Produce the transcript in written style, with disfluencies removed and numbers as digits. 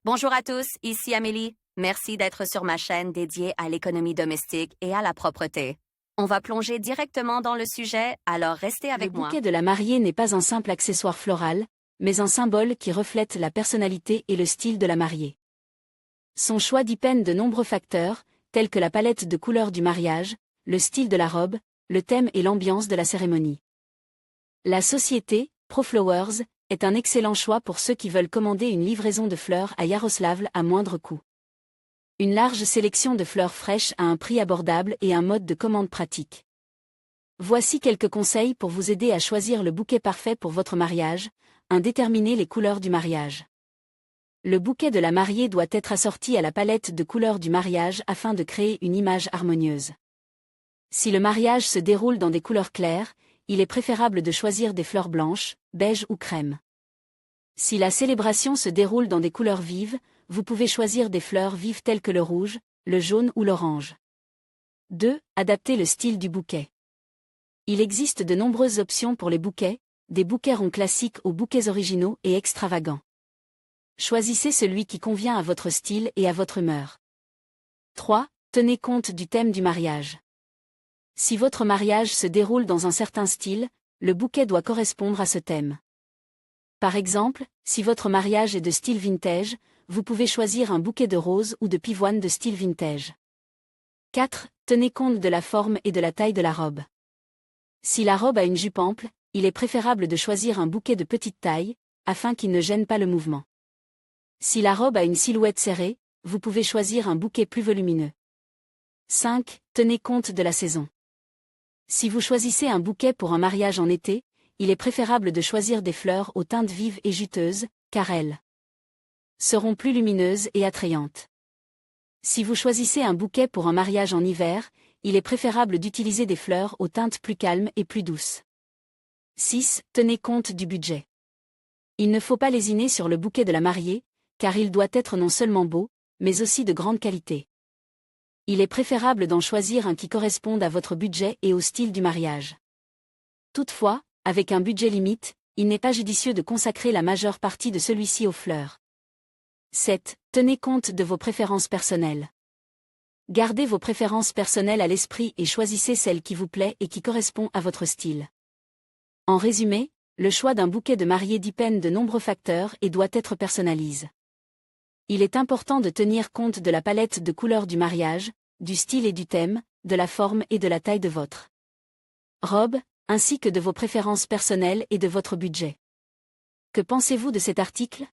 Bonjour à tous, ici Amélie. Merci d'être sur ma chaîne dédiée à l'économie domestique et à la propreté. On va plonger directement dans le sujet, alors restez avec moi. Le bouquet de la mariée n'est pas un simple accessoire floral, mais un symbole qui reflète la personnalité et le style de la mariée. Son choix dépend de nombreux facteurs, tels que la palette de couleurs du mariage, le style de la robe, le thème et l'ambiance de la cérémonie. La société, ProFlowers, est un excellent choix pour ceux qui veulent commander une livraison de fleurs à Yaroslavl à moindre coût. Une large sélection de fleurs fraîches à un prix abordable et un mode de commande pratique. Voici quelques conseils pour vous aider à choisir le bouquet parfait pour votre mariage. 1. Déterminer les couleurs du mariage. Le bouquet de la mariée doit être assorti à la palette de couleurs du mariage afin de créer une image harmonieuse. Si le mariage se déroule dans des couleurs claires, il est préférable de choisir des fleurs blanches, beige ou crème. Si la célébration se déroule dans des couleurs vives, vous pouvez choisir des fleurs vives telles que le rouge, le jaune ou l'orange. 2. Adapter le style du bouquet. Il existe de nombreuses options pour les bouquets, des bouquets ronds classiques aux bouquets originaux et extravagants. Choisissez celui qui convient à votre style et à votre humeur. 3. Tenez compte du thème du mariage. Si votre mariage se déroule dans un certain style, le bouquet doit correspondre à ce thème. Par exemple, si votre mariage est de style vintage, vous pouvez choisir un bouquet de roses ou de pivoine de style vintage. 4. Tenez compte de la forme et de la taille de la robe. Si la robe a une jupe ample, il est préférable de choisir un bouquet de petite taille, afin qu'il ne gêne pas le mouvement. Si la robe a une silhouette serrée, vous pouvez choisir un bouquet plus volumineux. 5. Tenez compte de la saison. Si vous choisissez un bouquet pour un mariage en été, il est préférable de choisir des fleurs aux teintes vives et juteuses, car elles seront plus lumineuses et attrayantes. Si vous choisissez un bouquet pour un mariage en hiver, il est préférable d'utiliser des fleurs aux teintes plus calmes et plus douces. 6. Tenez compte du budget. Il ne faut pas lésiner sur le bouquet de la mariée, car il doit être non seulement beau, mais aussi de grande qualité. Il est préférable d'en choisir un qui corresponde à votre budget et au style du mariage. Toutefois, avec un budget limite, il n'est pas judicieux de consacrer la majeure partie de celui-ci aux fleurs. 7. Tenez compte de vos préférences personnelles. Gardez vos préférences personnelles à l'esprit et choisissez celle qui vous plaît et qui correspond à votre style. En résumé, le choix d'un bouquet de mariée dépend de nombreux facteurs et doit être personnalisé. Il est important de tenir compte de la palette de couleurs du mariage, du style et du thème, de la forme et de la taille de votre robe, ainsi que de vos préférences personnelles et de votre budget. Que pensez-vous de cet article ?